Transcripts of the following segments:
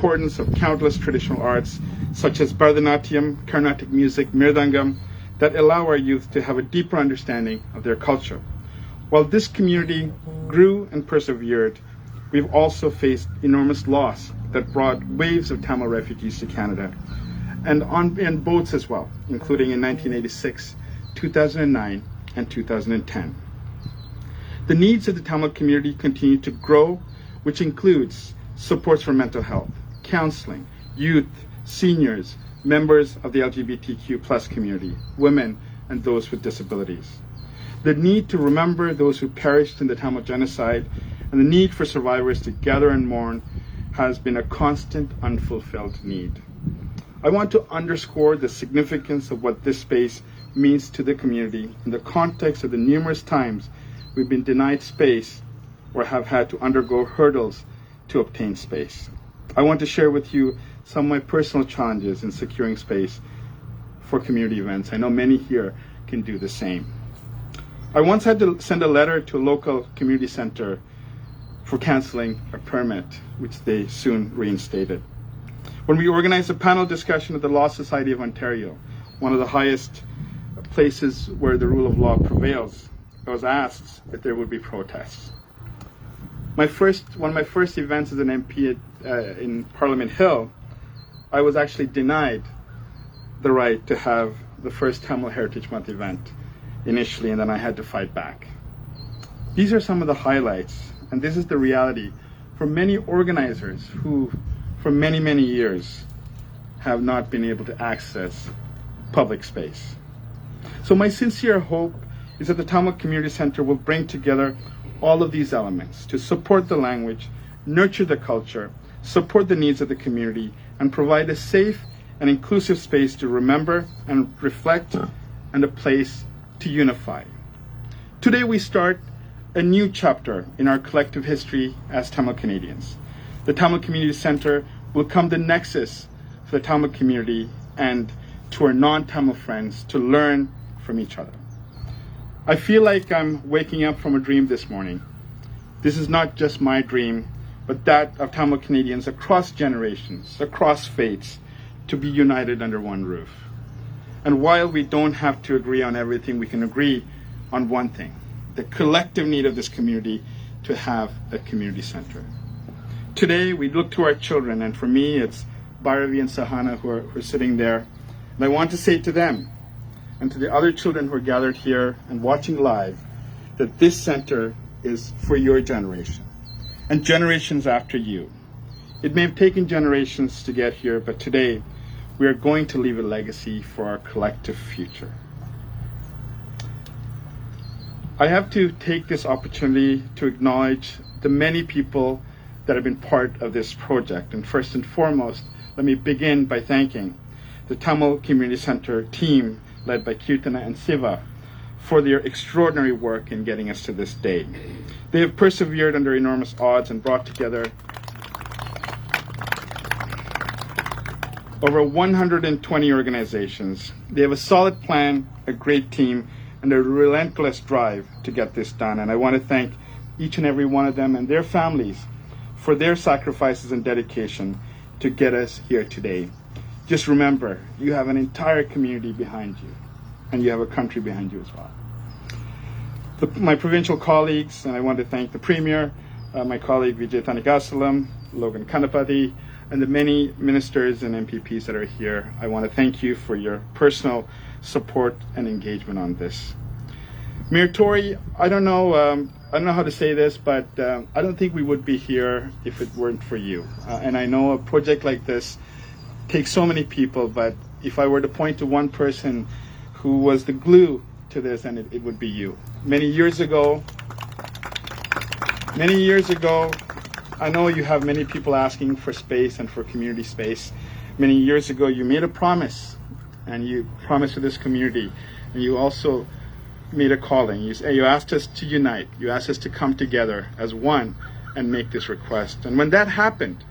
importance of countless traditional arts such as Bharatanatyam, Carnatic music, Mirdangam, that allow our youth to have a deeper understanding of their culture. While this community grew and persevered, we've also faced enormous loss that brought waves of Tamil refugees to Canada, and on boats as well, including in 1986, 2009, and 2010. The needs of the Tamil community continue to grow, which includes supports for mental health, counseling, youth, seniors, members of the LGBTQ+ community, women, and those with disabilities. The need to remember those who perished in the Tamil genocide and the need for survivors to gather and mourn has been a constant unfulfilled need. I want to underscore the significance of what this space means to the community in the context of the numerous times we've been denied space or have had to undergo hurdles to obtain space. I want to share with you some of my personal challenges in securing space for community events. I know many here can do the same. I once had to send a letter to a local community center for canceling a permit, which they soon reinstated. When we organized a panel discussion at the Law Society of Ontario, one of the highest places where the rule of law prevails, I was asked if there would be protests. One of my first events as an MP in Parliament Hill, I was actually denied the right to have the first Tamil Heritage Month event initially, and then I had to fight back. These are some of the highlights, and this is the reality for many organizers who, for many, many years, have not been able to access public space. So my sincere hope is that the Tamil Community Center will bring together all of these elements to support the language, nurture the culture, support the needs of the community, and provide a safe and inclusive space to remember and reflect and a place to unify. Today we start a new chapter in our collective history as Tamil Canadians. The Tamil Community Center will become the nexus for the Tamil community and to our non-Tamil friends to learn from each other. I feel like I'm waking up from a dream this morning. This is not just my dream, but that of Tamil Canadians across generations, across faiths, to be united under one roof. And while we don't have to agree on everything, we can agree on one thing: the collective need of this community to have a community center. Today, we look to our children, and for me, it's Bhairavi and Sahana who are sitting there. And I want to say to them, and to the other children who are gathered here and watching live, that this center is for your generation and generations after you. It may have taken generations to get here, but today we are going to leave a legacy for our collective future. I have to take this opportunity to acknowledge the many people that have been part of this project. And first and foremost, let me begin by thanking the Tamil Community Center team led by Kirtana and Siva for their extraordinary work in getting us to this day. They have persevered under enormous odds and brought together over 120 organizations. They have a solid plan, a great team, and a relentless drive to get this done. And I want to thank each and every one of them and their families for their sacrifices and dedication to get us here today. Just remember, you have an entire community behind you, and you have a country behind you as well. My provincial colleagues, and I want to thank the Premier, my colleague Vijay Thanagasalam, Logan Kanapati, and the many ministers and MPPs that are here. I want to thank you for your personal support and engagement on this. Mayor Tory, I don't know how to say this, but I don't think we would be here if it weren't for you. And I know a project like this takes so many people, but if I were to point to one person who was the glue to this, and it would be you. Many years ago, I know you have many people asking for space and for community space. Many years ago, you made a promise, and you promised to this community, and you also made a calling. You asked us to unite. You asked us to come together as one and make this request. And when that happened,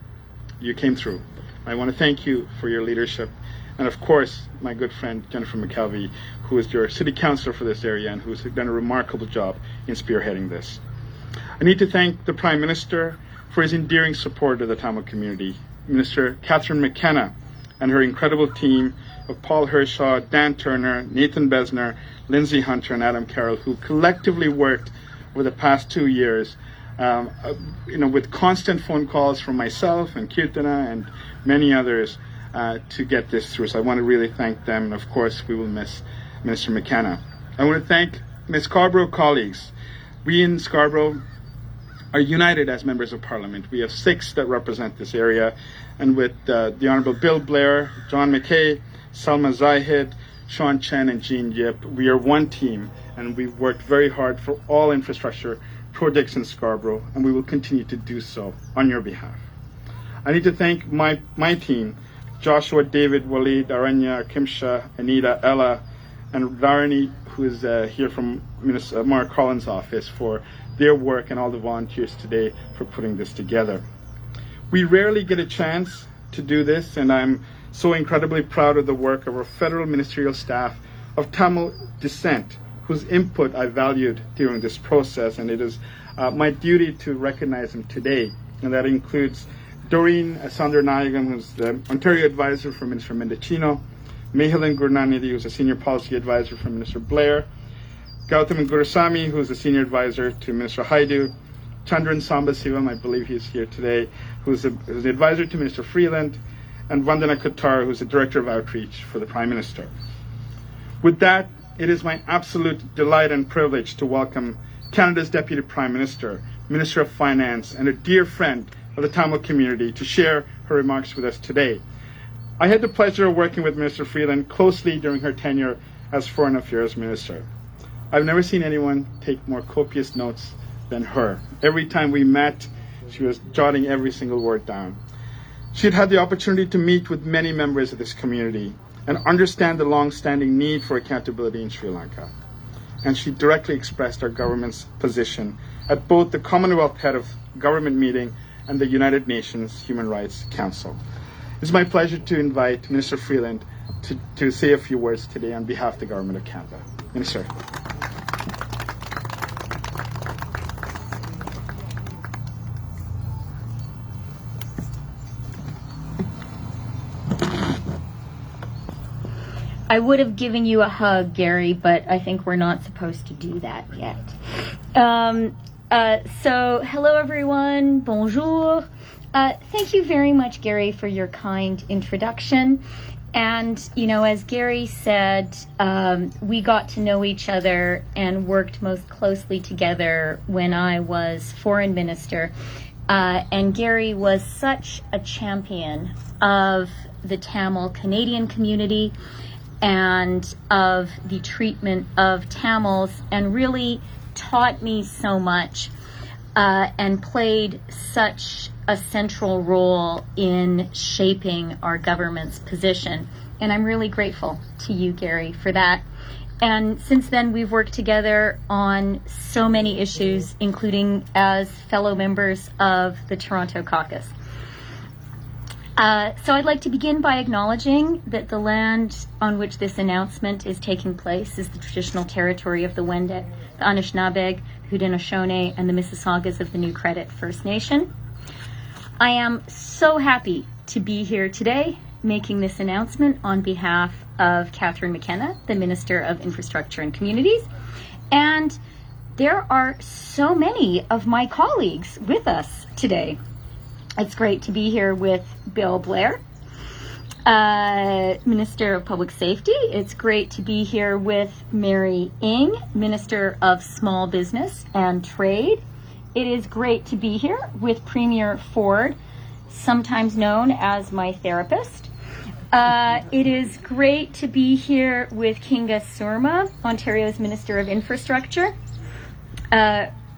you came through. I want to thank you for your leadership. And of course, my good friend Jennifer McKelvey, who is your city councillor for this area and who's done a remarkable job in spearheading this. I need to thank the Prime Minister for his endearing support of the Tamil community. Minister Catherine McKenna and her incredible team of Paul Hershaw, Dan Turner, Nathan Besner, Lindsay Hunter, and Adam Carroll, who collectively worked over the past 2 years, with constant phone calls from myself and Kirtana and many others to get this through. So I want to really thank them, and of course we will miss Minister McKenna. I want to thank my Scarborough colleagues. We in Scarborough are united as members of Parliament. We have 6 that represent this area, and with the Honourable Bill Blair, John McKay, Salma Zahid, Sean Chen, and Jean Yip, we are one team, and we've worked very hard for all infrastructure projects in Scarborough, and we will continue to do so on your behalf. I need to thank my team, Joshua, David, Waleed, Aranya, Kimsha, Anita, Ella, and Dharani, who is here from Minister Mark Collins' office, for their work, and all the volunteers today for putting this together. We rarely get a chance to do this, and I'm so incredibly proud of the work of our federal ministerial staff of Tamil descent, whose input I valued during this process, and it is my duty to recognize them today. And that includes Doreen Sandranayagam, who's the Ontario advisor for Minister Mendicino, Mehilan Gurnanidhi, who's a senior policy advisor for Minister Blair, Gautam Gurusamy, who's the senior advisor to Minister Haidu, Chandran Sambasivam, I believe he's here today, who's the advisor to Minister Freeland, and Vandana Qatar, who's the director of outreach for the Prime Minister. With that, it is my absolute delight and privilege to welcome Canada's Deputy Prime Minister, Minister of Finance, and a dear friend of the Tamil community to share her remarks with us today. I had the pleasure of working with Minister Freeland closely during her tenure as Foreign Affairs Minister. I've never seen anyone take more copious notes than her. Every time we met, she was jotting every single word down. She had had the opportunity to meet with many members of this community and understand the long-standing need for accountability in Sri Lanka. And she directly expressed our government's position at both the Commonwealth Head of Government meeting and the United Nations Human Rights Council. It's my pleasure to invite Minister Freeland to say a few words today on behalf of the Government of Canada. Minister. I would have given you a hug, Gary, but I think we're not supposed to do that yet. So, hello everyone, bonjour. Thank you very much, Gary, for your kind introduction. And, as Gary said, we got to know each other and worked most closely together when I was Foreign Minister. And Gary was such a champion of the Tamil Canadian community and of the treatment of Tamils, and really taught me so much and played such a central role in shaping our government's position. And I'm really grateful to you, Gary, for that. And since then, we've worked together on so many issues, including as fellow members of the Toronto Caucus. So I'd like to begin by acknowledging that the land on which this announcement is taking place is the traditional territory of the Wendat, the Anishinaabe, the Haudenosaunee, and the Mississaugas of the New Credit First Nation. I am so happy to be here today making this announcement on behalf of Catherine McKenna, the Minister of Infrastructure and Communities. And there are so many of my colleagues with us today. It's great to be here with Bill Blair, Minister of Public Safety. It's great to be here with Mary Ng, Minister of Small Business and Trade. It is great to be here with Premier Ford, sometimes known as my therapist. It is great to be here with Kinga Surma, Ontario's Minister of Infrastructure.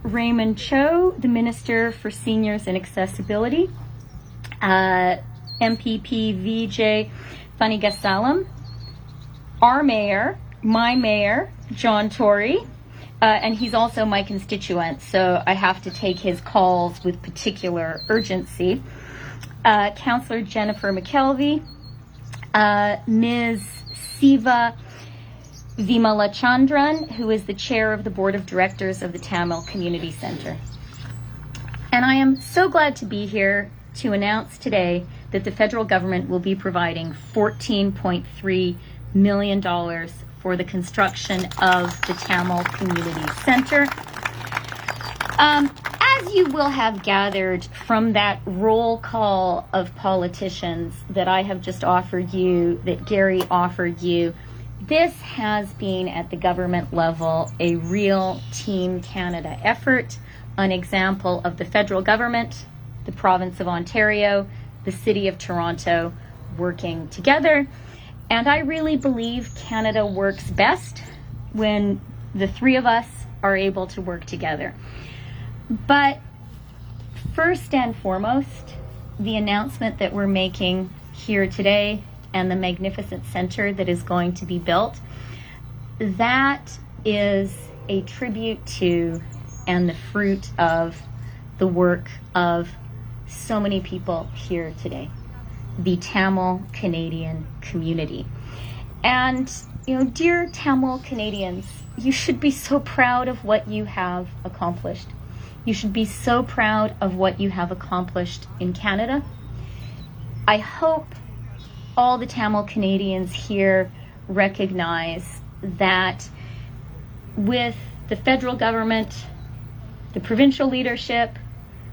Raymond Cho, the Minister for Seniors and Accessibility, MPP VJ Thanigasalam, our mayor, my mayor, John Tory, and he's also my constituent, so I have to take his calls with particular urgency. Councillor Jennifer McKelvey, Ms. Siva Vimalachandran, who is the chair of the board of directors of the Tamil Community Center. And I am so glad to be here to announce today that the federal government will be providing $14.3 million for the construction of the Tamil Community Center. As you will have gathered from that roll call of politicians that I have just offered you, that Gary offered you, this has been at the government level a real Team Canada effort, an example of the federal government, the province of Ontario, the city of Toronto working together. And I really believe Canada works best when the three of us are able to work together. But first and foremost, the announcement that we're making here today and the magnificent center that is going to be built, that is a tribute to and the fruit of the work of so many people here today, the Tamil Canadian community. And, dear Tamil Canadians, you should be so proud of what you have accomplished. You should be so proud of what you have accomplished in Canada. I hope all the Tamil Canadians here recognize that with the federal government, the provincial leadership,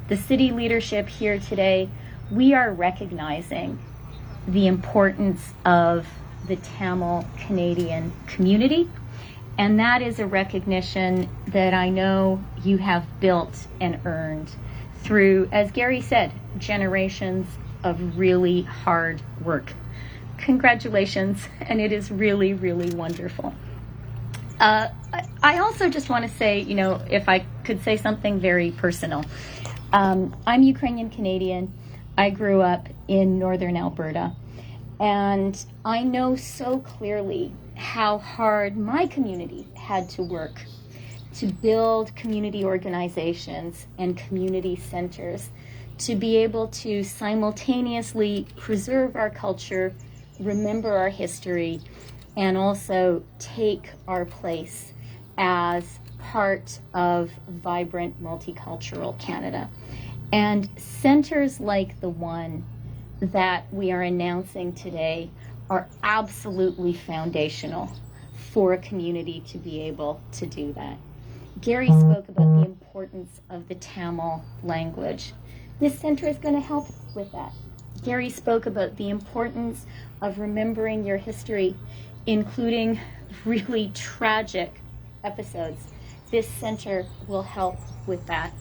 the city leadership here today, we are recognizing the importance of the Tamil Canadian community. And that is a recognition that I know you have built and earned through, as Gary said, generations of really hard work. Congratulations, and it is really, really wonderful. I also just want to say, if I could say something very personal. I'm Ukrainian Canadian. I grew up in northern Alberta, and I know so clearly how hard my community had to work to build community organizations and community centers to be able to simultaneously preserve our culture, remember our history, and also take our place as part of vibrant multicultural Canada. And centers like the one that we are announcing today are absolutely foundational for a community to be able to do that. Gary spoke about the importance of the Tamil language. This center is going to help with that. Gary spoke about the importance of remembering your history, including really tragic episodes. This center will help with that.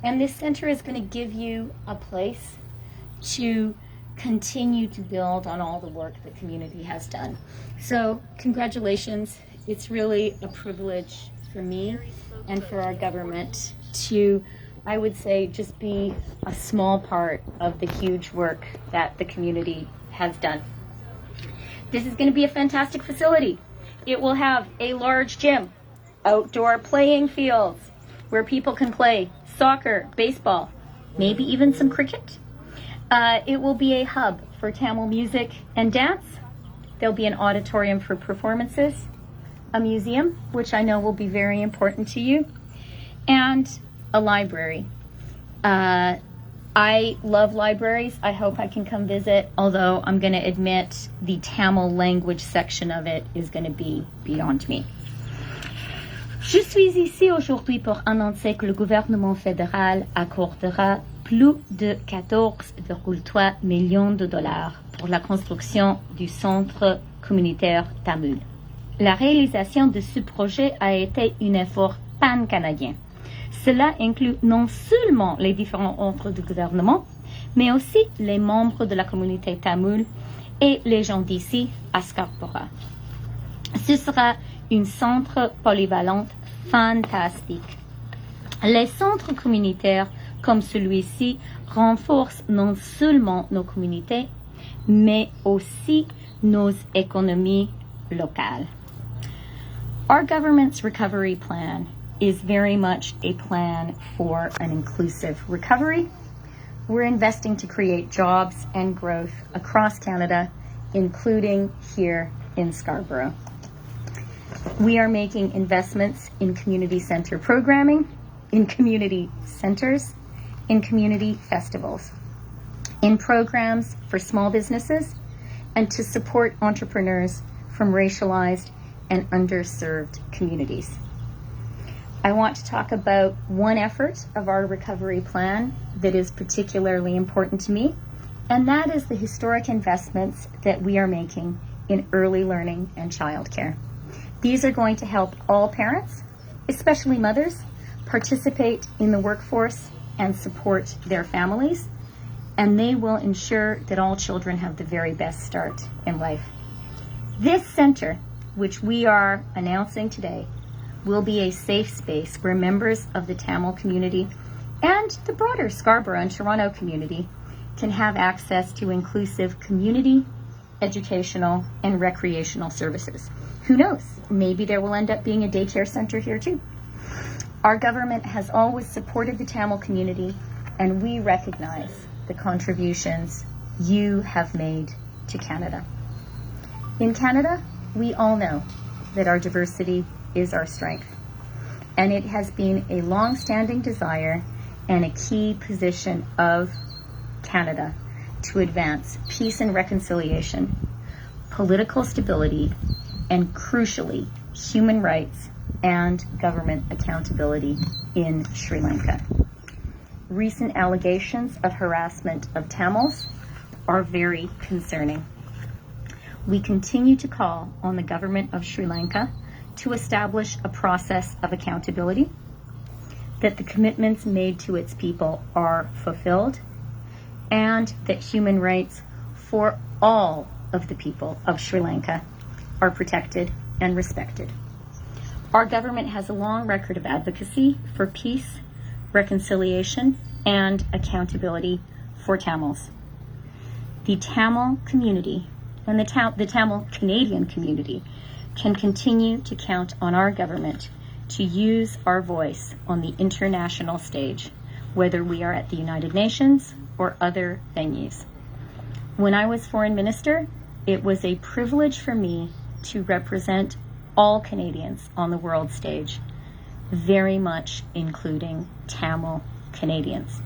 And this center is going to give you a place to continue to build on all the work the community has done. So congratulations. It's really a privilege for me and for our government to, I would say, just be a small part of the huge work that the community has done. This is going to be a fantastic facility. It will have a large gym, outdoor playing fields where people can play soccer, baseball, maybe even some cricket. It will be a hub for Tamil music and dance. There'll be an auditorium for performances, a museum, which I know will be very important to you, and a library. I love libraries. I hope I can come visit, although I'm going to admit the Tamil language section of it is going to be beyond me. Je suis ici aujourd'hui pour annoncer que le gouvernement fédéral accordera plus de 14,3 millions de dollars pour la construction du centre communautaire Tamil. La réalisation de ce projet a été un effort pan-canadien. Cela inclut non seulement les différents ordres du gouvernement, mais aussi les membres de la communauté Tamil et les gens d'ici à Scarborough. Ce sera un centre polyvalent fantastique. Les centres communautaires comme celui-ci renforcent non seulement nos communautés, mais aussi nos économies locales. Our government's recovery plan is very much a plan for an inclusive recovery. We're investing to create jobs and growth across Canada, including here in Scarborough. We are making investments in community center programming, in community centers, in community festivals. in programs for small businesses and to support entrepreneurs from racialized and underserved communities. I want to talk about one effort of our recovery plan that is particularly important to me, and that is the historic investments that we are making in early learning and childcare. These are going to help all parents, especially mothers, participate in the workforce and support their families, and they will ensure that all children have the very best start in life. This center, which we are announcing today, will be a safe space where members of the Tamil community and the broader Scarborough and Toronto community can have access to inclusive community, educational, and recreational services. Who knows? Maybe there will end up being a daycare center here too. Our government has always supported the Tamil community, and we recognize the contributions you have made to Canada. In Canada, we all know that our diversity is our strength, and it has been a long-standing desire and a key position of Canada to advance peace and reconciliation, political stability, and crucially, human rights and government accountability in Sri Lanka. Recent allegations of harassment of Tamils are very concerning. We continue to call on the government of Sri Lanka to establish a process of accountability, that the commitments made to its people are fulfilled, and that human rights for all of the people of Sri Lanka are protected and respected. Our government has a long record of advocacy for peace, reconciliation, and accountability for Tamils. The Tamil community and the Tamil Canadian community can continue to count on our government to use our voice on the international stage, whether we are at the United Nations or other venues. When I was foreign minister, it was a privilege for me to represent all Canadians on the world stage, very much including Tamil Canadians.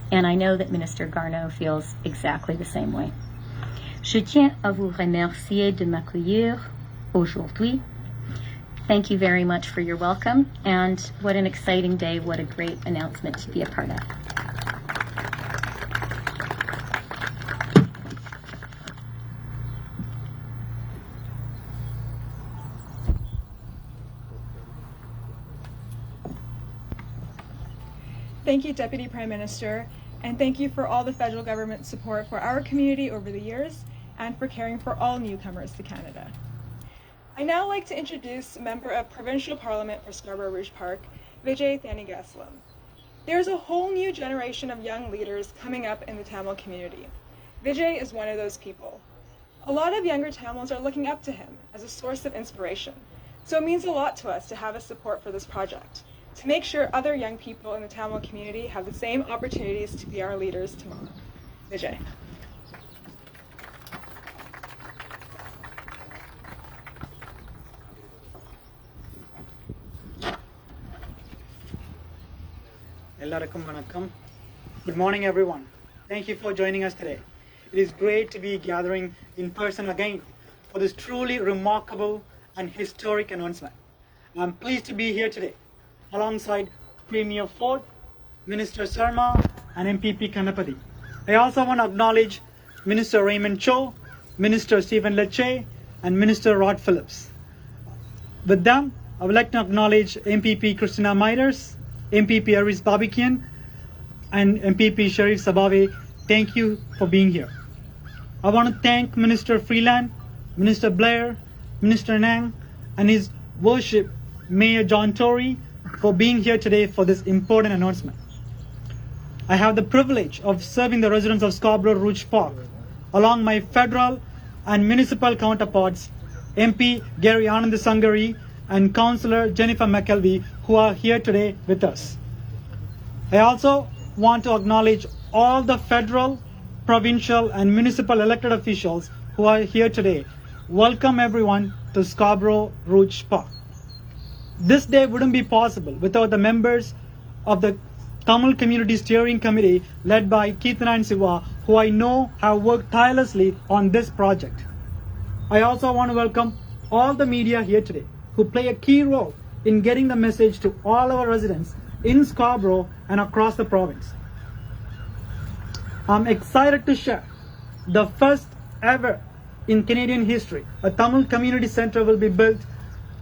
And I know that Minister Garneau feels exactly the same way. Je tiens à vous remercier de m'accueillir aujourd'hui. Thank you very much for your welcome, and what an exciting day, what a great announcement to be a part of. Thank you, Deputy Prime Minister, and thank you for all the federal government support for our community over the years and for caring for all newcomers to Canada. I now like to introduce Member of Provincial Parliament for Scarborough Rouge Park, Vijay Thanigasalam. There's a whole new generation of young leaders coming up in the Tamil community. Vijay is one of those people. A lot of younger Tamils are looking up to him as a source of inspiration, so it means a lot to us to have his support for this project, to make sure other young people in the Tamil community have the same opportunities to be our leaders tomorrow. Vijay. Ellarukkum vanakkam. Good morning, everyone. Thank you for joining us today. It is great to be gathering in person again for this truly remarkable and historic announcement. I'm pleased to be here today alongside Premier Ford, Minister Sarma, and MPP Kanapati. I also want to acknowledge Minister Raymond Cho, Minister Stephen Lecce, and Minister Rod Phillips. With them, I would like to acknowledge MPP Christina Meiders, MPP Aris Babikian, and MPP Sharif Sabave. Thank you for being here. I want to thank Minister Freeland, Minister Blair, Minister Nang, and His Worship Mayor John Tory for being here today for this important announcement. I have the privilege of serving the residents of Scarborough Rouge Park along my federal and municipal counterparts, MP Gary Anandasangari and Councillor Jennifer McKelvey, who are here today with us. I also want to acknowledge all the federal, provincial, and municipal elected officials who are here today. Welcome everyone to Scarborough Rouge Park. This day wouldn't be possible without the members of the Tamil Community Steering Committee led by Keithana and Siva, who I know have worked tirelessly on this project. I also want to welcome all the media here today who play a key role in getting the message to all our residents in Scarborough and across the province. I'm excited to share the first ever in Canadian history, a Tamil community center will be built,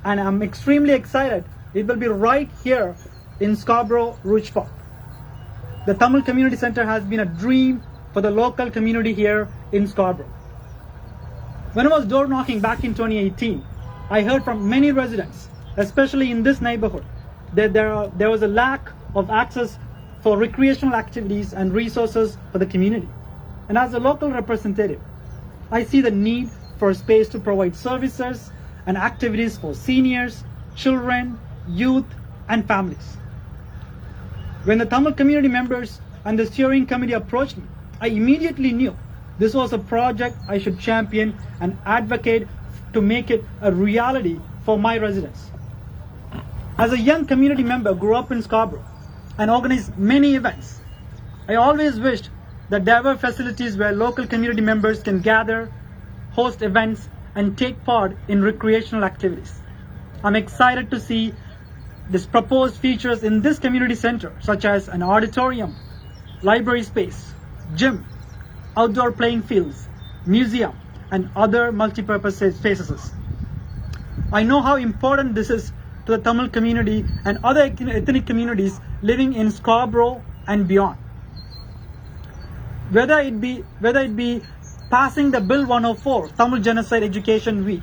and I'm extremely excited. It will be right here in Scarborough, Rouge Park. The Tamil Community Center has been a dream for the local community here in Scarborough. When I was door knocking back in 2018, I heard from many residents, especially in this neighborhood, that there was a lack of access for recreational activities and resources for the community. And as a local representative, I see the need for space to provide services and activities for seniors, children, youth, and families. When the Tamil community members and the steering committee approached me, I immediately knew this was a project I should champion and advocate to make it a reality for my residents. As a young community member, grew up in Scarborough and organized many events. I always wished that there were facilities where local community members can gather, host events, and take part in recreational activities. I'm excited to see these proposed features in this community center, such as an auditorium, library space, gym, outdoor playing fields, museum, and other multi-purpose spaces. I know how important this is to the Tamil community and other ethnic communities living in Scarborough and beyond. Whether it be passing the Bill 104, Tamil Genocide Education Week,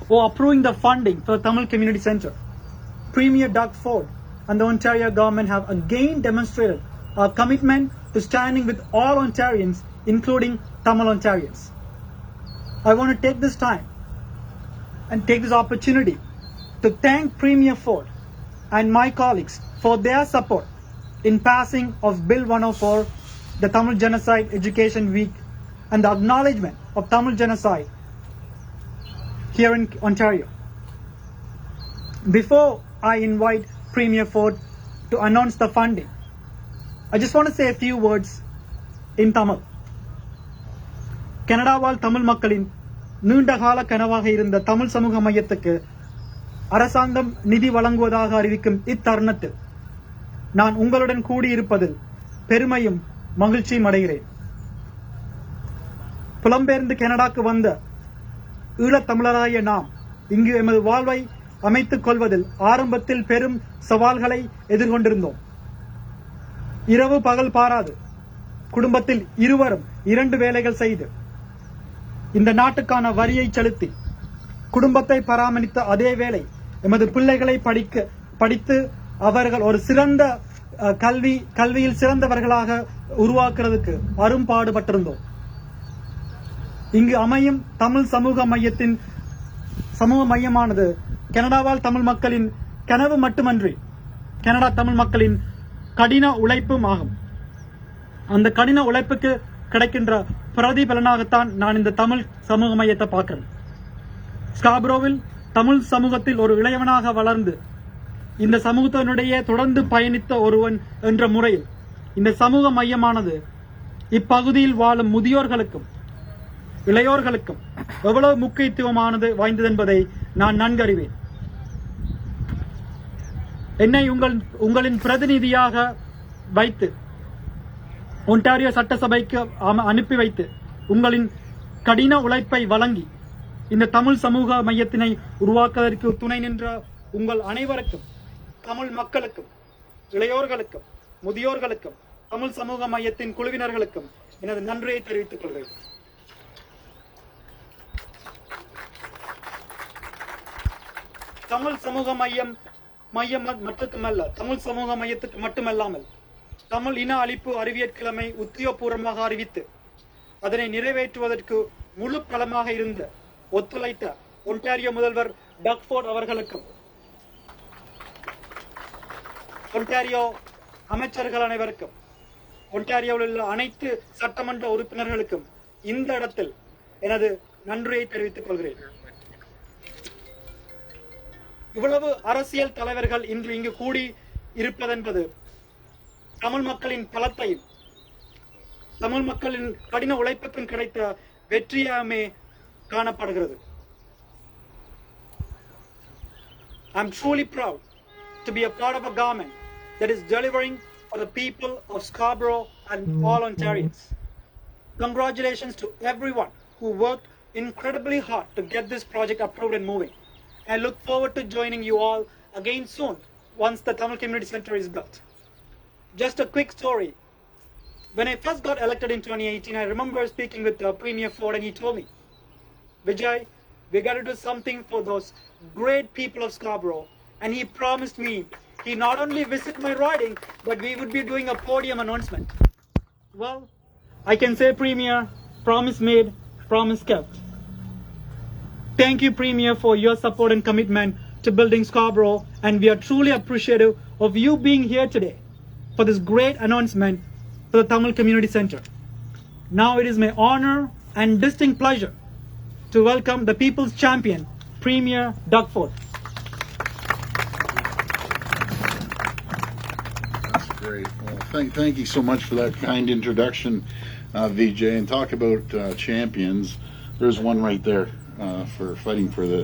or approving the funding for the Tamil Community Center, Premier Doug Ford and the Ontario government have again demonstrated our commitment to standing with all Ontarians, including Tamil Ontarians. I want to take this time and take this opportunity to thank Premier Ford and my colleagues for their support in passing of Bill 104, the Tamil Genocide Education Week, and the acknowledgement of Tamil genocide here in Ontario. Before I invite Premier Ford to announce the funding, I just want to say a few words in Tamil. கனடாவால் Tamil மக்களின் நீண்டகால கனவாக இருந்த தமிழ் சமூக மையத்துக்கு அரசாங்கம் நிதி வழங்குவதாக அறிவிக்கும் இத்தருணத்தில் நான் உங்களுடன் கூடியிருப்பதில் பெருமையும் மகிழ்ச்சியும் அடைகிறேன். புலம்பெயர்ந்து கனடாக்கு வந்த ஈழத்தமிழராகிய நாம் இங்கு எமது வாழ்வை அமைத்துக் கொள்வதில் ஆரம்பத்தில் பெரும் சவால்களை எதிர்கொண்டிருந்தோம். இரவு பகல் பாராது குடும்பத்தில் இருவரும் 2 வேலைகள் செய்து இந்த நாட்டுக்கான வரியை செலுத்தி குடும்பத்தை பராமரித்த அதே வேளை எமது பிள்ளைகளை படித்து அவர்கள் ஒரு சிறந்த கல்வியில் சிறந்தவர்களாக உருவாக்குறதுக்கு அரும்பாடுபட்டிருந்தோம். இங்கு அமையும் தமிழ் சமூக மையமானது கனடாவால் தமிழ் மக்களின் கனவு மட்டுமன்றி கனடா தமிழ் மக்களின் கடின உழைப்பும் ஆகும். அந்த கடின உழைப்புக்கு கிடைக்கின்ற பிரதிபலனாகத்தான் நான் இந்த தமிழ் சமூக மையத்தை பார்க்கிறேன். ஸ்காப்ரோவில் தமிழ் சமூகத்தில் ஒரு இளையவனாக வளர்ந்து இந்த சமூகத்தினுடைய தொடர்ந்து பயணித்த ஒருவன் என்ற முறையில் இந்த சமூக மையமானது இப்பகுதியில் வாழும் முதியோர்களுக்கும் இளையோர்களுக்கும் எவ்வளவு முக்கியத்துவமானது வாய்ந்தது என்பதை நான் நன்கு அறிவேன். என்னை உங்களின் பிரதிநிதியாக வைத்து ஒன்டாரியோ சட்டசபைக்கு அனுப்பி வைத்து உங்களின் கடின உழைப்பை வழங்கி இந்த தமிழ் சமூக மையத்தினை உருவாக்குவதற்கு துணை நின்ற உங்கள் அனைவருக்கும், தமிழ் மக்களுக்கும், இளையோர்களுக்கும், முதியோர்களுக்கும், தமிழ் சமூக மையத்தின் குழுவினர்களுக்கும் எனது நன்றியை தெரிவித்துக் கொள்கிறேன். தமிழ் சமூக மையம் மட்டுமல்ல, தமிழ் சமூக மையத்துக்கு மட்டுமல்லாமல் தமிழ் இன அழிப்பு அறிவியற்கிழமை உத்தியோகபூர்வமாக அறிவித்து அதனை நிறைவேற்றுவதற்கு முழு பலமாக இருந்த ஒத்துழைத்த ஒன்டாரியோ முதல்வர் டக் ஃபோர்ட் அவர்களுக்கும், ஒன்டாரியோ அமைச்சர்கள் அனைவருக்கும், ஒன்டாரியோவில் உள்ள அனைத்து சட்டமன்ற உறுப்பினர்களுக்கும் இந்த இடத்தில் எனது நன்றியை தெரிவித்துக் கொள்கிறேன். இவ்வளவு அரசியல் தலைவர்கள் இன்று இங்கு கூடி இருப்பதென்பது தமிழ் மக்களின் பலத்தையும் தமிழ் மக்களின் கடின உழைப்புக்கு கிடைத்த வெற்றியாமே காணப்படுகிறது. I'm truly proud to be a part of a government that is delivering for the people of Scarborough and all Ontarians. Congratulations to everyone who worked incredibly hard to get this project approved and moving. I look forward to joining you all again soon once the Tamil Community Center is built. Just a quick story. When I first got elected in 2018, I remember speaking with Premier Ford and he told me, Vijay, we got to do something for those great people of Scarborough. And he promised me he not only visit my riding, but we would be doing a podium announcement. Well, I can say, Premier, promise made, promise kept. Thank you, Premier, for your support and commitment to building Scarborough, and we are truly appreciative of you being here today for this great announcement for the Tamil Community Center. Now it is my honor and distinct pleasure to welcome the People's Champion, Premier Doug Ford. That's great. Well, thank you so much for that kind introduction, Vijay. And talk about champions. There's one right there for fighting for the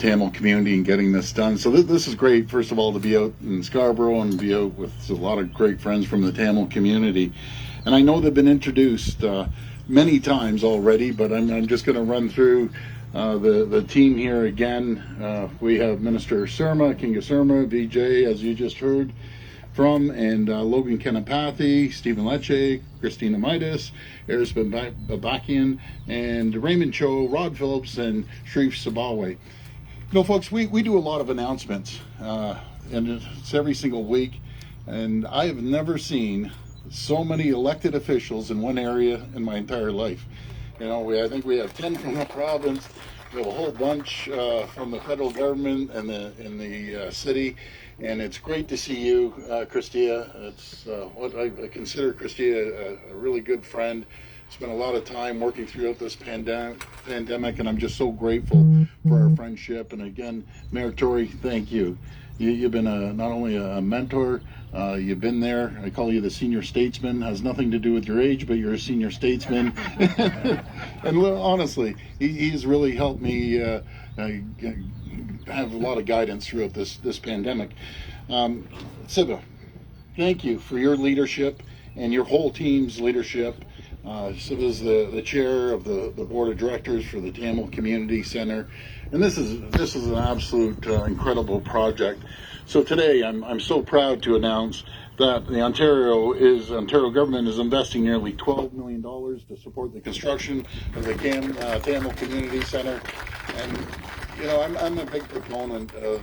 Tamil community and getting this done. So this is great, first of all, to be out in Scarborough and be out with a lot of great friends from the Tamil community. And I know they've been introduced many times already, but I'm just going to run through the team here again. We have Minister Surma, Kinga Surma, Vijay, as you just heard from, and Logan Kenapathy, Stephen Lecce, Christina Midas, Eris Babakian, and Raymond Cho, Rod Phillips, and Sharif Sabawe. You know, folks, we do a lot of announcements, and it's every single week, and I have never seen so many elected officials in one area in my entire life. You know, I think we have 10 from the province, we have a whole bunch from the federal government and in the city, and it's great to see you, Christia. It's what I consider Christia a really good friend. Spent a lot of time working throughout this pandemic, and I'm just so grateful for our friendship. And again, Mayor Tory, thank you. You've been not only a mentor, you've been there. I call you the senior statesman. Has nothing to do with your age, but you're a senior statesman. And honestly, he's really helped me have a lot of guidance throughout this pandemic. Siva, thank you for your leadership and your whole team's leadership. Siva's the chair of the board of directors for the Tamil Community Center, and this is an absolute incredible project. So today I'm so proud to announce that the Ontario government is investing nearly $12 million to support the construction of the Tamil Community Center. And you know, I'm a big proponent of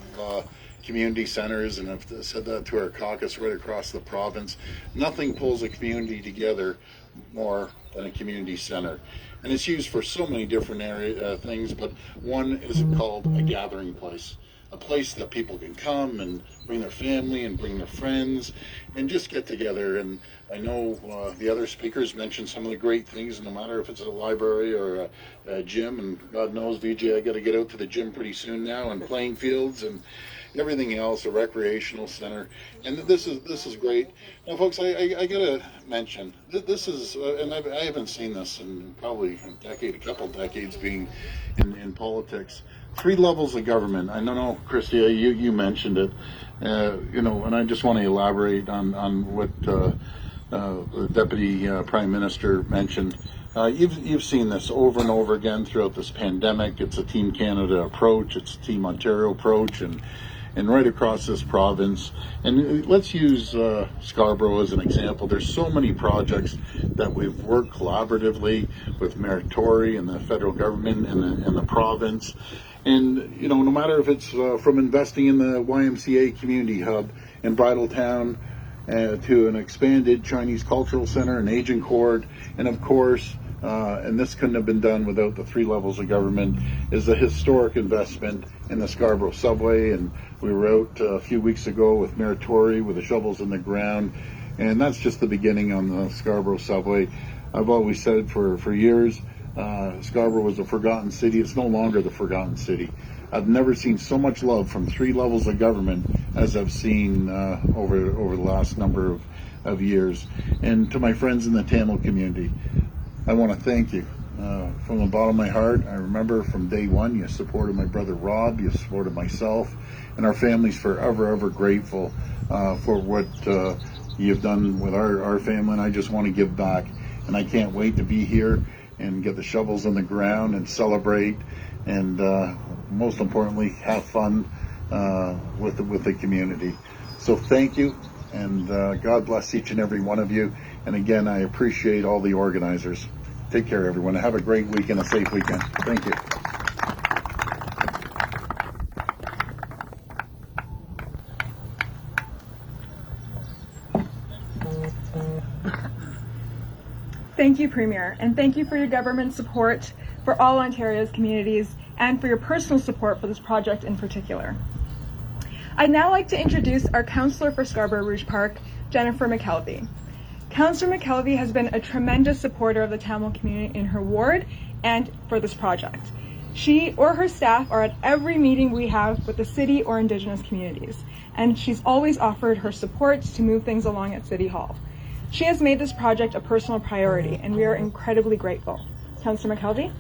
community centers, and I've said that to our caucus right across the province. Nothing pulls a community together more than a community center, and it's used for so many different things, but one is called a gathering place, a place that people can come and bring their family and bring their friends and just get together. And I know the other speakers mentioned some of the great things, no matter if it's a library or a gym, and God knows, Vijay, I got to get out to the gym pretty soon now, and playing fields and everything else, a recreational center, and this is great. Now, folks, I gotta mention this is, and I haven't seen this in probably a couple decades being in politics. 3 levels of government. I don't know, Christia, you mentioned it, you know, and I just want to elaborate on what the Deputy Prime Minister mentioned. You've seen this over and over again throughout this pandemic. It's a Team Canada approach, it's a Team Ontario approach, and right across this province. And let's use Scarborough as an example. There's so many projects that we've worked collaboratively with Mayor Tory and the federal government and the province. And you know, no matter if it's from investing in the YMCA Community Hub in Bridletown, to an expanded Chinese Cultural Center, an aging court, and of course, and this couldn't have been done without the 3 levels of government, is the historic investment in the Scarborough subway. And we were out a few weeks ago with Mayor Tory with the shovels in the ground, and that's just the beginning on the Scarborough subway. I've always said for years, Scarborough was a forgotten city. It's no longer the forgotten city. I've never seen so much love from 3 levels of government as I've seen over the last number of years. And to my friends in the Tamil community, I want to thank you from the bottom of my heart. I remember from day one, you supported my brother Rob, you supported myself, and our family's forever, ever grateful for what you've done with our family, and I just want to give back. And I can't wait to be here and get the shovels in the ground and celebrate, and most importantly, have fun with the community. So thank you, and God bless each and every one of you. And again, I appreciate all the organizers. Take care, everyone. Have a great week and a safe weekend. Thank you. Thank you, Premier, and thank you for your government support for all Ontario's communities and for your personal support for this project in particular. I'd now like to introduce our Councillor for Scarborough Rouge Park, Jennifer McKelvey. Councillor McKelvey has been a tremendous supporter of the Tamil community in her ward and for this project. She or her staff are at every meeting we have with the city or Indigenous communities, and she's always offered her support to move things along at City Hall. She has made this project a personal priority, and we are incredibly grateful. Councillor McKelvey?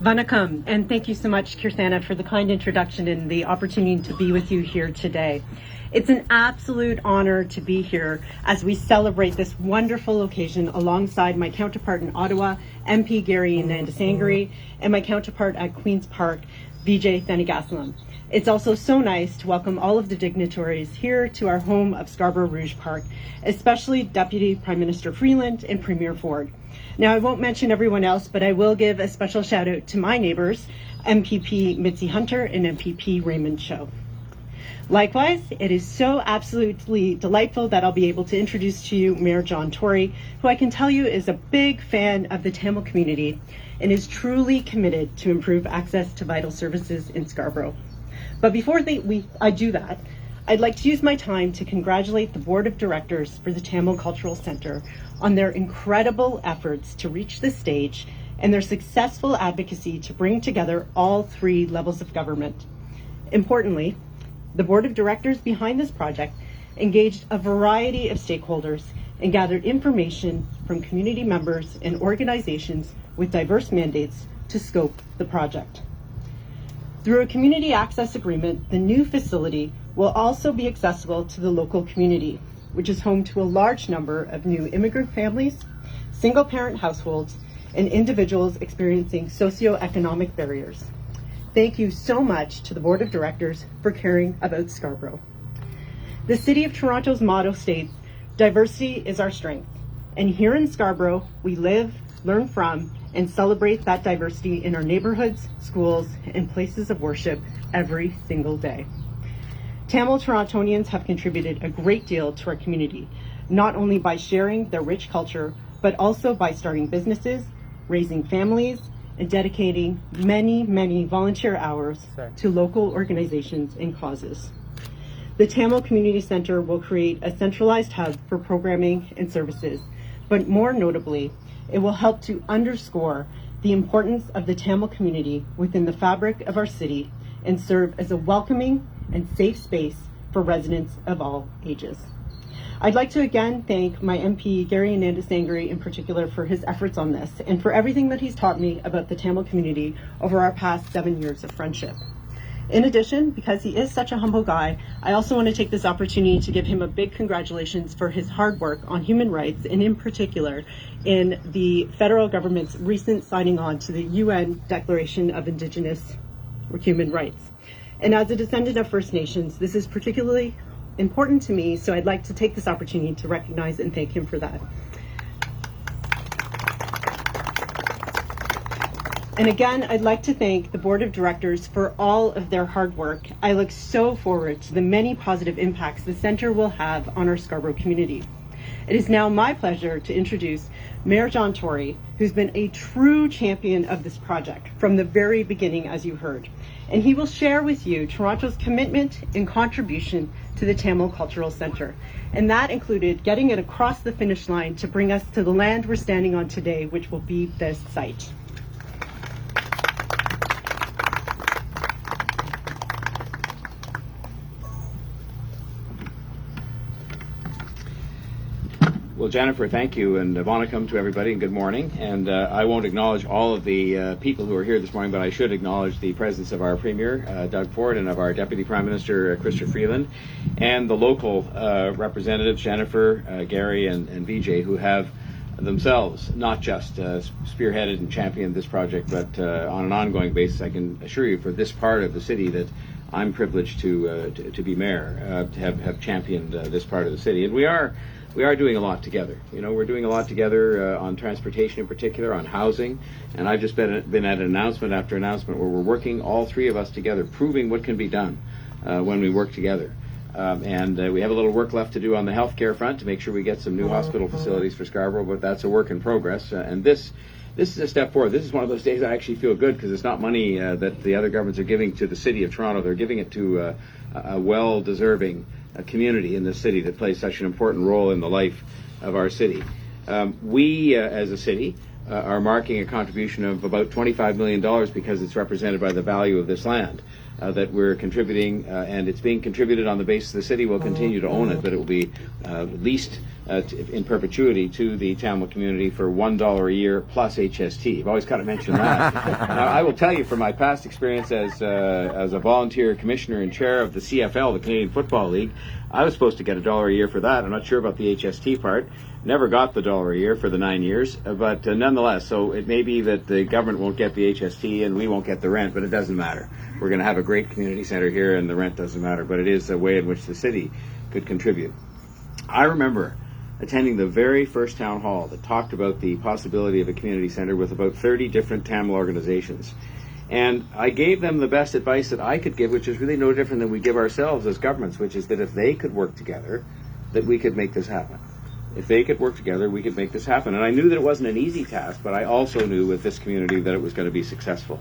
Vanakkam, and thank you so much, Kirsana, for the kind introduction and the opportunity to be with you here today. It's an absolute honor to be here as we celebrate this wonderful occasion alongside my counterpart in Ottawa, MP Gary Nandasangri, and my counterpart at Queen's Park, Vijay Thanigasalam. It's also so nice to welcome all of the dignitaries here to our home of Scarborough Rouge Park, especially Deputy Prime Minister Freeland and Premier Ford. Now, I won't mention everyone else, but I will give a special shout out to my neighbors, MPP Mitzi Hunter and MPP Raymond Cho. Likewise, it is so absolutely delightful that I'll be able to introduce to you Mayor John Tory, who I can tell you is a big fan of the Tamil community and is truly committed to improve access to vital services in Scarborough. But before I do that, I'd like to use my time to congratulate the Board of Directors for the Tamil Cultural Centre on their incredible efforts to reach this stage and their successful advocacy to bring together all three levels of government. Importantly, the Board of Directors behind this project engaged a variety of stakeholders and gathered information from community members and organizations with diverse mandates to scope the project. Through a community access agreement, the new facility will also be accessible to the local community, which is home to a large number of new immigrant families, single-parent households, and individuals experiencing socioeconomic barriers. Thank you so much to the Board of Directors for caring about Scarborough. The City of Toronto's motto states, "Diversity is our strength." And here in Scarborough, we live, learn from, and celebrate that diversity in our neighborhoods, schools, and places of worship every single day. Tamil Torontonians have contributed a great deal to our community, not only by sharing their rich culture, but also by starting businesses, raising families, and dedicating many, many volunteer hours to local organizations and causes. The Tamil Community Center will create a centralized hub for programming and services, but more notably, it will help to underscore the importance of the Tamil community within the fabric of our city and serve as a welcoming and safe space for residents of all ages. I'd like to again thank my MP, Gary Nandasangri, in particular for his efforts on this and for everything that he's taught me about the Tamil community over our past 7 years of friendship. In addition, because he is such a humble guy, I also want to take this opportunity to give him a big congratulations for his hard work on human rights, and in particular in the federal government's recent signing on to the UN Declaration of Indigenous Human Rights. And as a descendant of First Nations, this is particularly important to me, so I'd like to take this opportunity to recognize and thank him for that. And again, I'd like to thank the Board of Directors for all of their hard work. I look so forward to the many positive impacts the Centre will have on our Scarborough community. It is now my pleasure to introduce Mayor John Tory, who's been a true champion of this project from the very beginning, as you heard. And he will share with you Toronto's commitment and contribution to the Tamil Cultural Centre. And that included getting it across the finish line to bring us to the land we're standing on today, which will be this site. Well, Jennifer, thank you, and vanakkam to everybody, and good morning. And I won't acknowledge all of the people who are here this morning, but I should acknowledge the presence of our Premier, Doug Ford, and of our Deputy Prime Minister, Chrystia Freeland, and the local representatives, Jennifer, Gary, and Vijay, who have themselves not just spearheaded and championed this project, but on an ongoing basis. I can assure you, for this part of the city, that I'm privileged to be mayor, to have championed this part of the city. And we are doing a lot together. You know, we're doing a lot together on transportation in particular, on housing, and I've just been at an announcement after announcement where we're working, all three of us together, proving what can be done when we work together. And we have a little work left to do on the healthcare front to make sure we get some new hospital facilities for Scarborough, but that's a work in progress. And this is a step forward. This is one of those days I actually feel good, because it's not money that the other governments are giving to the city of Toronto. They're giving it to a well-deserving community in the city that plays such an important role in the life of our city. We, as a city, are marking a contribution of about $25 million because it's represented by the value of this land that we're contributing, and it's being contributed on the basis the city will continue to own it, but it will be leased in perpetuity to the Tamil community for $1 a year plus HST. I've always got to mention that. Now, I will tell you from my past experience as a volunteer commissioner and chair of the CFL, the Canadian Football League, I was supposed to get $1 a year for that. I'm not sure about the HST part. Never got the $1 a year for the 9 years, but nonetheless, so it may be that the government won't get the HST and we won't get the rent, but it doesn't matter. We're going to have a great community center here, and the rent doesn't matter, but it is a way in which the city could contribute. I remember attending the very first town hall that talked about the possibility of a community center with about 30 different Tamil organizations. And I gave them the best advice that I could give, which is really no different than we give ourselves as governments, which is that if they could work together, that we could make this happen. If they could work together, we could make this happen. And I knew that it wasn't an easy task, but I also knew with this community that it was going to be successful.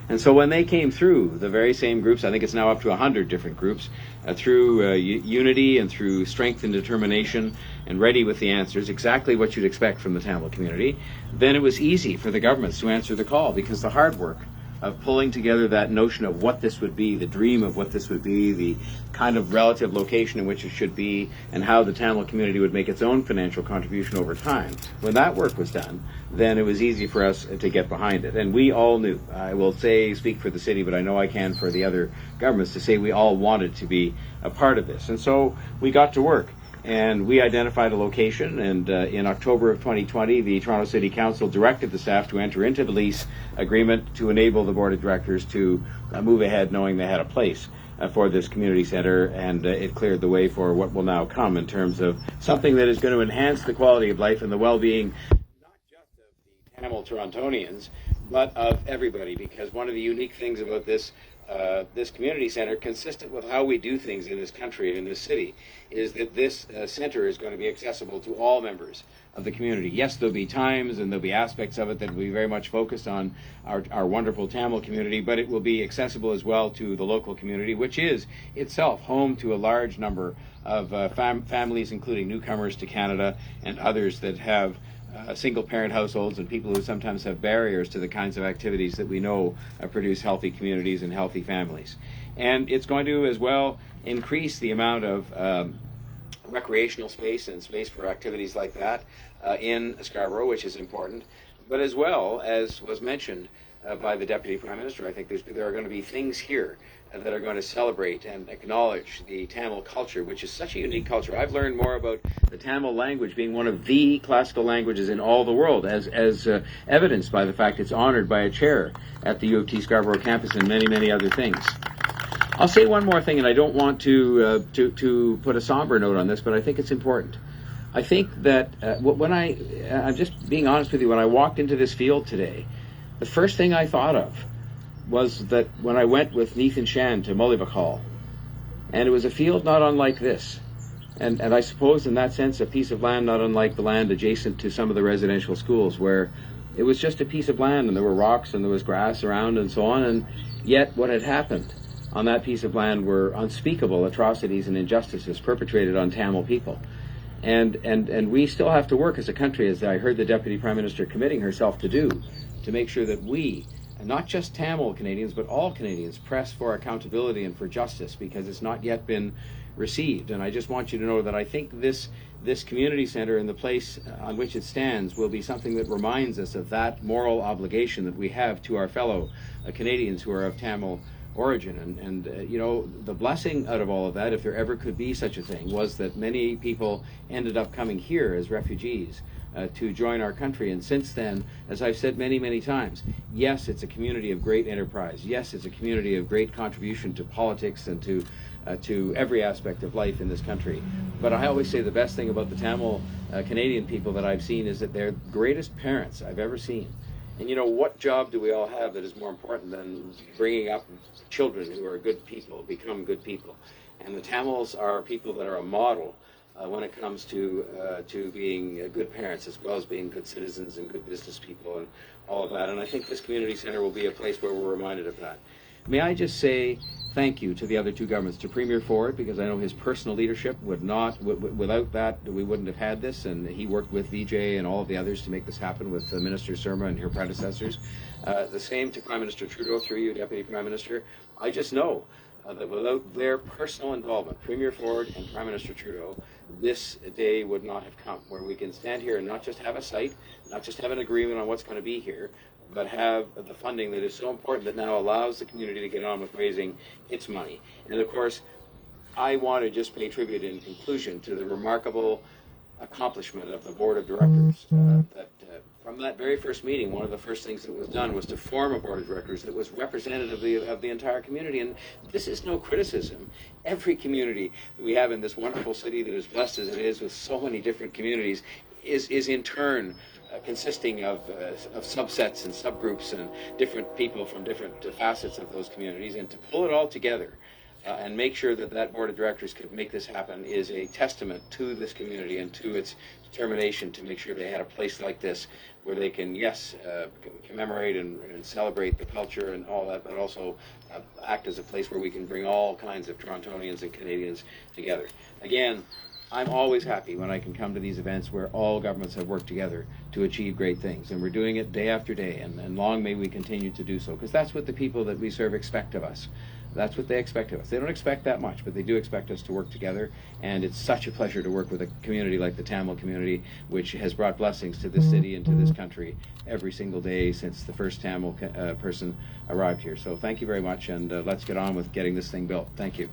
And so when they came through, the very same groups, I think it's now up to 100 different groups, through unity and through strength and determination and ready with the answers, exactly what you'd expect from the Tamil community, then it was easy for the governments to answer the call, because the hard work of pulling together that notion of what this would be, the dream of what this would be, the kind of relative location in which it should be, and how the Tamil community would make its own financial contribution over time. When that work was done, then it was easy for us to get behind it. And we all knew, I will speak for the city, but I know I can for the other governments, to say we all wanted to be a part of this. And so we got to work. And we identified a location, and in October of 2020, the Toronto City Council directed the staff to enter into the lease agreement to enable the Board of Directors to move ahead, knowing they had a place for this community centre, and it cleared the way for what will now come in terms of something that is going to enhance the quality of life and the well-being, not just of the Tamil Torontonians, but of everybody, because one of the unique things about this community center, consistent with how we do things in this country and in this city, is that this center is going to be accessible to all members of the community. Yes, there'll be times and there'll be aspects of it that will be very much focused on our wonderful Tamil community, but it will be accessible as well to the local community, which is itself home to a large number of families, including newcomers to Canada and others that have single-parent households and people who sometimes have barriers to the kinds of activities that we know produce healthy communities and healthy families. And it's going to, as well, increase the amount of recreational space and space for activities like that in Scarborough, which is important. But as well, as was mentioned by the Deputy Prime Minister, I think there are going to be things here that are going to celebrate and acknowledge the Tamil culture, which is such a unique culture. I've learned more about the Tamil language being one of the classical languages in all the world, as evidenced by the fact it's honored by a chair at the U of T Scarborough campus and many, many other things. I'll say one more thing, and I don't want to put a somber note on this, but I think it's important. I think that I'm just being honest with you, when I walked into this field today, the first thing I thought of was that when I went with Neith and Shan to Mullivakal, and it was a field not unlike this, and I suppose in that sense a piece of land not unlike the land adjacent to some of the residential schools, where it was just a piece of land and there were rocks and there was grass around and so on, and yet what had happened on that piece of land were unspeakable atrocities and injustices perpetrated on Tamil people. And we still have to work as a country, as I heard the Deputy Prime Minister committing herself to do, to make sure that we, and not just Tamil Canadians, but all Canadians, press for accountability and for justice, because it's not yet been received. And I just want you to know that I think this this community center and the place on which it stands will be something that reminds us of that moral obligation that we have to our fellow Canadians who are of Tamil origin. And you know, the blessing out of all of that, if there ever could be such a thing, was that many people ended up coming here as refugees to join our country. And since then, as I've said many, many times, yes, it's a community of great enterprise. Yes, it's a community of great contribution to politics and to every aspect of life in this country. But I always say the best thing about the Tamil Canadian people that I've seen is that they're the greatest parents I've ever seen. And you know, what job do we all have that is more important than bringing up children who are good people, become good people? And the Tamils are people that are a model when it comes to being good parents, as well as being good citizens and good business people and all of that. And I think this community center will be a place where we're reminded of that. May I just say thank you to the other two governments, to Premier Ford, because I know his personal leadership would not, without that, we wouldn't have had this, and he worked with Vijay and all of the others to make this happen with Minister Surma and her predecessors. The same to Prime Minister Trudeau, through you, Deputy Prime Minister. I just know that without their personal involvement, Premier Ford and Prime Minister Trudeau, this day would not have come, where we can stand here and not just have a site, not just have an agreement on what's going to be here, but have the funding that is so important that now allows the community to get on with raising its money. And of course, I want to just pay tribute in conclusion to the remarkable accomplishment of the board of directors. From that very first meeting, one of the first things that was done was to form a board of directors that was representative of the entire community. And this is no criticism. Every community that we have in this wonderful city that is blessed as it is with so many different communities is in turn consisting of subsets and subgroups and different people from different facets of those communities. And to pull it all together and make sure that that board of directors could make this happen is a testament to this community and to its determination to make sure they had a place like this where they can, yes, commemorate and celebrate the culture and all that, but also act as a place where we can bring all kinds of Torontonians and Canadians together. Again, I'm always happy when I can come to these events where all governments have worked together to achieve great things, and we're doing it day after day, and long may we continue to do so, because that's what the people that we serve expect of us. That's what they expect of us. They don't expect that much, but they do expect us to work together, and it's such a pleasure to work with a community like the Tamil community, which has brought blessings to this city and to this country every single day since the first Tamil person arrived here. So thank you very much, and let's get on with getting this thing built. Thank you.